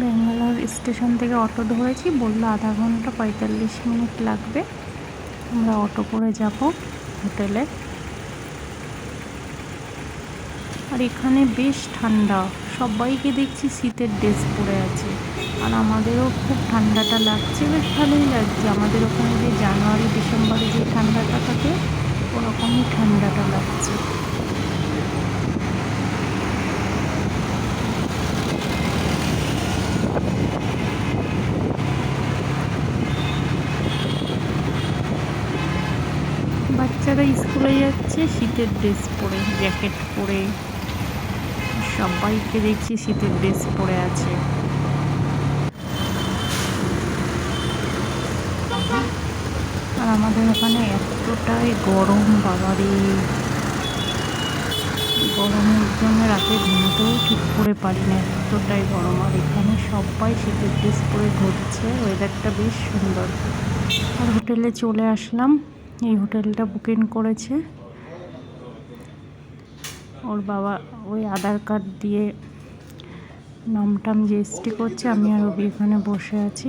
Bangalore station থেকে auto ধরেছি, বললো আধা ঘন্টা 45 মিনিট লাগবে। আমরা অটো করে যাব হোটেলে। আর এখানে বেশ ঠান্ডা, সবাইকে দেখছি শীতের ড্রেস পরে আছে, আর আমাদেরও খুব ঠান্ডাটা লাগছে, বেশ ভালোই লাগছে। আমাদের ওখানে যে জানুয়ারি ডিসেম্বরে যে ঠান্ডাটা থাকে ওরকমই ঠান্ডাটা লাগছে। বাচ্চারা স্কুলে যাচ্ছে শীতের ড্রেস পরে, জ্যাকেট পরে, সবাইকে দেখছি শীতের ড্রেস পরে আছে। আর আমাদের ওখানে এতটাই গরম, বাবারে, গরমের জন্য রাতে ঘুমোতেও ঠিক করে পারি না, এতটাই গরম। আর এখানে সবাই শীতের ড্রেস পরে ঘুরছে, ওয়েদারটা বেশ সুন্দর। আর হোটেলে চলে আসলাম, এই হোটেলটা বুকিং করেছে ওর বাবা। ওই আধার কার্ড দিয়ে নাম টাম জিএসটি করছে, আমি আর ওবি এখানে বসে আছি।